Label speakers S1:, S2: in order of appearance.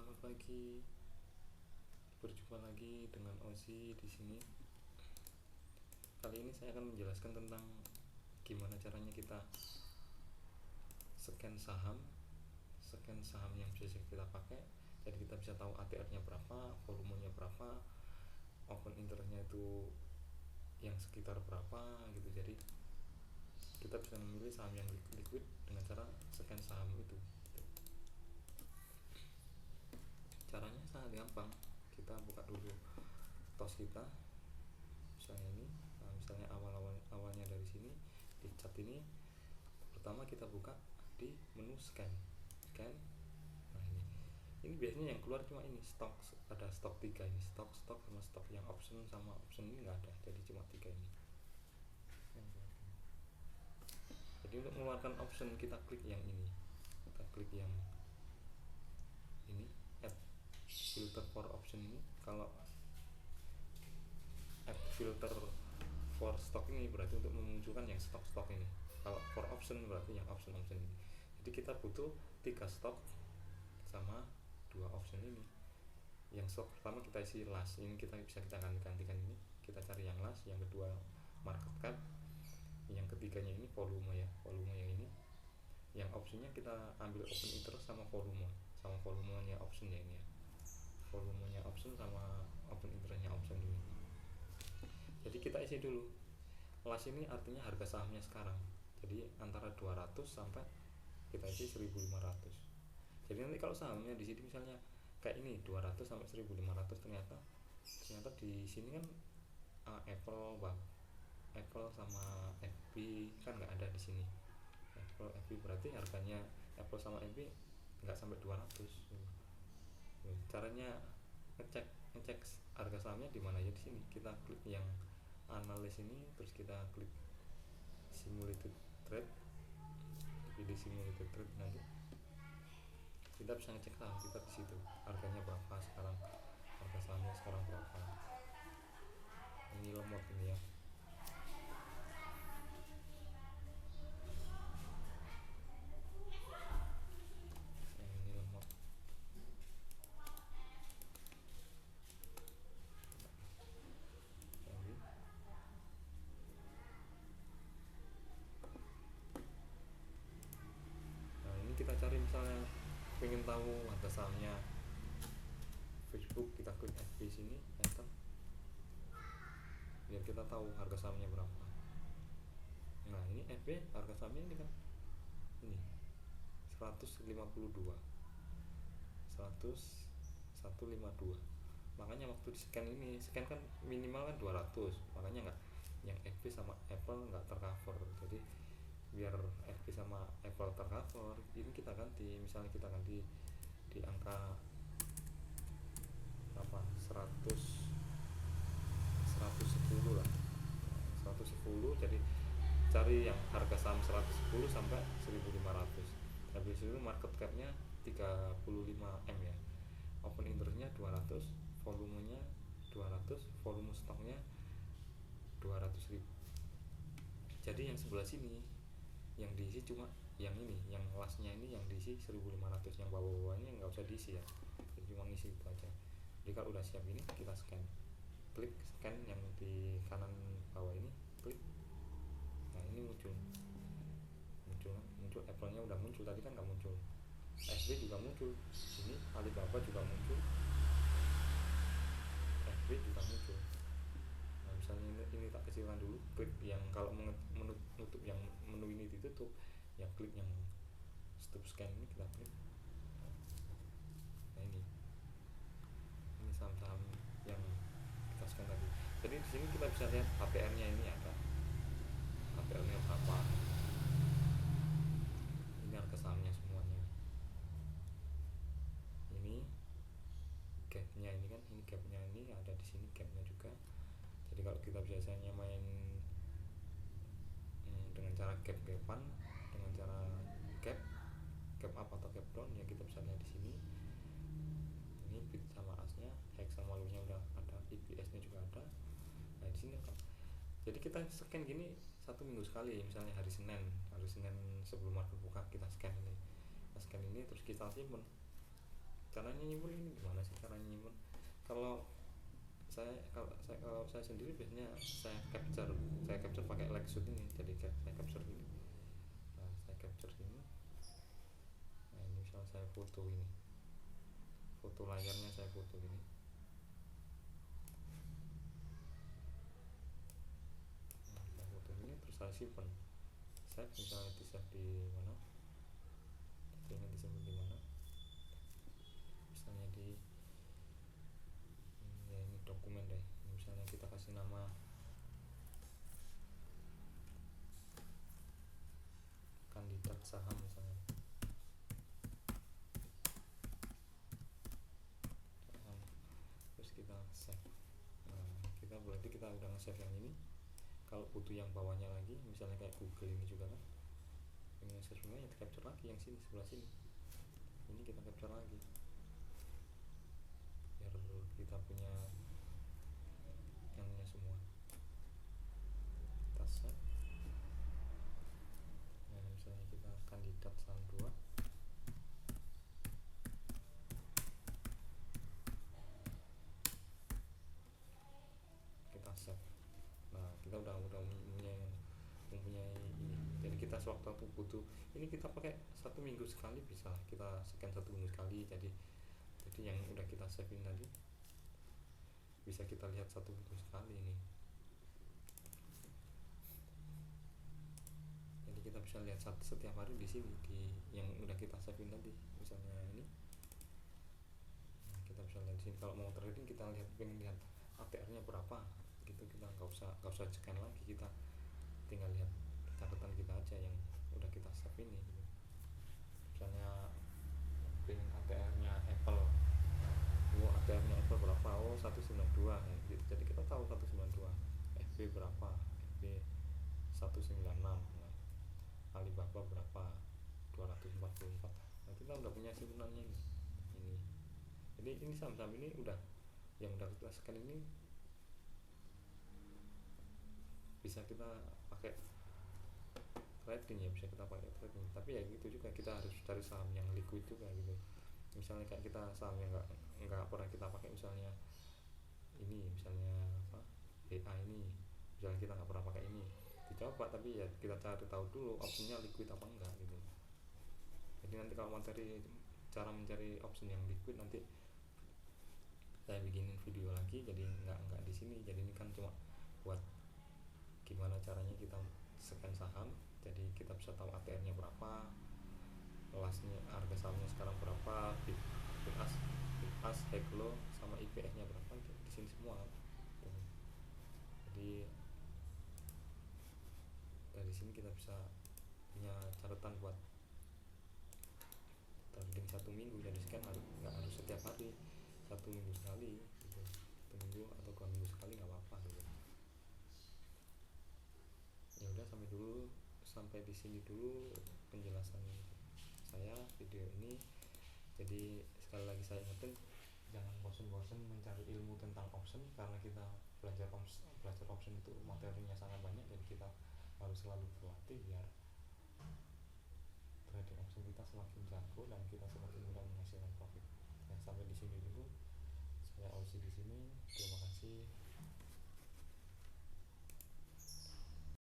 S1: Selamat pagi. Berjumpa lagi dengan Ozi di sini. Kali ini saya akan menjelaskan tentang gimana caranya kita scan saham yang bisa kita pakai. Jadi kita bisa tahu ATR-nya berapa, volumenya berapa, open interest-nya itu yang sekitar berapa gitu. Jadi kita bisa memilih saham yang liquid dengan cara scan saham itu. Caranya sangat gampang. Kita buka dulu tos kita, misalnya ini. Misalnya awalnya dari sini di chat ini. Pertama kita buka di menu scan. Nah ini biasanya yang keluar cuma ini stok, ada stok 3 ini, stok sama stok yang option sama option ini nggak ada, jadi cuma 3 ini. Jadi untuk mengeluarkan option kita klik yang ini, kita klik yang ini, add filter for option ini. Kalau add filter for stock ini berarti untuk memunculkan yang stok ini. Kalau for option berarti yang option ini. Jadi kita butuh 3 stok sama 2 option ini. Yang stok pertama kita isi last, ini kita bisa kita gantikan ini. Kita cari yang last, yang kedua market cap, yang ketiganya ini volume ya, volume yang ini. Yang optionnya kita ambil open interest sama volumenya option ya ini ya. Volumenya option sama open interestnya option ini. Jadi kita isi dulu. Last ini artinya harga sahamnya sekarang. Jadi antara 200 sampai kita isi 1500. Jadi nanti kalau sahamnya di sini misalnya kayak ini 200 sampai 1500, ternyata di sini kan Apple sama FB kan nggak ada di sini. Apple FB berarti harganya Apple sama FB nggak sampai 200. Caranya ngecek harga sahamnya di mana ya, di sini. Kita klik yang analis ini, terus kita klik simulated trade. Di simulated trade nanti kita bisa ngecek saham kita di situ, harganya berapa sekarang, harga sahamnya sekarang berapa. Ini lemot ini ya. Ini lemot. Nah ini kita cari misalnya pengen tahu harga sahamnya Facebook, kita klik FB sini, enter, biar kita tahu harga sahamnya berapa. Nah ini FB harga sahamnya ini kan ini 152, makanya waktu di scan kan minimal kan 200, makanya nggak, yang FB sama Apple nggak tercover. Jadi biar FB sama Apple tercover, ini kita ganti, misalnya kita ganti di angka apa 110 lah, 110. Jadi cari yang harga saham 110 sampai 1500. Habis itu market capnya 35M ya, open interestnya 200, volumenya 200, volume stoknya 200.000. Jadi yang sebelah sini yang diisi cuma yang ini, yang lastnya ini yang diisi 1500, yang bawah-bawahnya nggak usah diisi ya, jadi cuma ngisi itu aja. Jadi kalau udah siap ini kita scan, klik scan yang di kanan bawah ini, klik. Nah ini muncul Apple-nya udah muncul, tadi kan nggak muncul. FB juga muncul, ini Alibaba juga muncul, FB juga muncul. Nah misalnya ini tak kecilkan dulu, klik yang kalau menutup yang menu ini ditutup, ya klik yang stop scan ini, kita klik. Nah ini saham-saham yang kita scan tadi. Jadi di sini kita bisa lihat ATR-nya ini ada, ATR-nya berapa. Ini harga sahamnya semuanya. Ini gapnya ini kan, ini gapnya ini ada di sini, gapnya juga. Jadi kalau kita biasanya main dengan cara gap-gapan, dengan cara gap up atau gap down, ya kita bisa lihat di sini. Ini bid sama asnya, hex sama low-nya udah ada, EPS-nya juga ada. Nah di sini kan. Jadi kita scan gini 1 minggu sekali, misalnya hari Senin sebelum market buka kita scan ini terus kita simpen. caranya nyimpen ini gimana sih caranya nyimpen? Kalau saya sendiri biasanya saya capture pakai Lexus ini. Jadi saya capture ini. Nah, saya capture ini. Nah, ini misal saya foto ini. Foto layarnya saya foto ini. Nah, saya foto ini terus saya simpan. Save misalnya di save di mana? Ini disimpan di mana? Misalnya di ya ini dokumen deh. Misalnya kita kasih nama kandidat saham misalnya. Terus kita save. Nah, berarti kita udah nge-save yang ini. Kalau butuh yang bawahnya lagi, misalnya kayak Google ini juga kan, ini save semuanya, kita capture lagi yang sini, sebelah sini. Ini kita capture lagi biar kita punya yang semua. Kita save. Nah, misalnya kita kandidat saham 2. Kita save. Nah, kita udah mempunyai ini. Jadi kita sewaktu butuh ini, kita pakai 1 minggu sekali bisa kita scan 1 minggu sekali. Jadi yang udah kita save ini tadi bisa kita lihat 1 minggu sekali ini. Jadi kita bisa lihat setiap hari di sini di yang udah kita save ini tadi. Misalnya ini, nah, kita bisa lihat di sini. Kalau mau trading kita pengen lihat ATR-nya berapa gitu, kita nggak usah scan lagi, kita tinggal lihat catatan kita aja yang udah kita save ini gitu. Misalnya pengen ATR-nya Apple, ATR-nya Apple berapa? 192 ya, gitu. Jadi kita tahu 192. FB berapa? FB 196. Nah, Alibaba berapa? 244. Nah, kita udah punya simpenannya ini. Jadi ini saham-saham ini udah yang udah kita scan ini bisa kita pakai trading ya, bisa kita pakai trading. Tapi ya gitu juga, kita harus cari saham yang liquid juga gitu. Misalnya kayak kita saham yang nggak pernah kita pakai, misalnya ini, misalnya apa, BA ini, misalnya kita nggak pernah pakai ini, dicoba, tapi ya kita cari tahu dulu opsinya liquid apa enggak gitu. Jadi nanti kalau cara mencari option yang liquid, nanti saya bikinin video lagi. Jadi nggak di sini. Jadi ini kan cuma buat gimana caranya kita scan saham. Jadi kita bisa tahu ATR-nya berapa, kelasnya, harga sahamnya sekarang berapa, bid ask, high low, sama IPS-nya berapa, itu di sini semua. Jadi dari sini kita bisa punya catatan buat trading 1 minggu. Jadi scan nggak harus setiap hari, 1 minggu sekali gitu. 1 minggu atau 2 minggu sekali nggak apa-apa gitu. Ya udah, sampai di sini dulu penjelasan saya video ini. Jadi sekali lagi saya ingetin, jangan bosan-bosan mencari ilmu tentang option, karena kita belajar option itu materinya sangat banyak. Jadi kita harus selalu berlatih biar trading option kita semakin jago dan kita semakin mudah menghasilkan profit. Ya, sampai di sini dulu. Saya Ausi di sini. Terima kasih.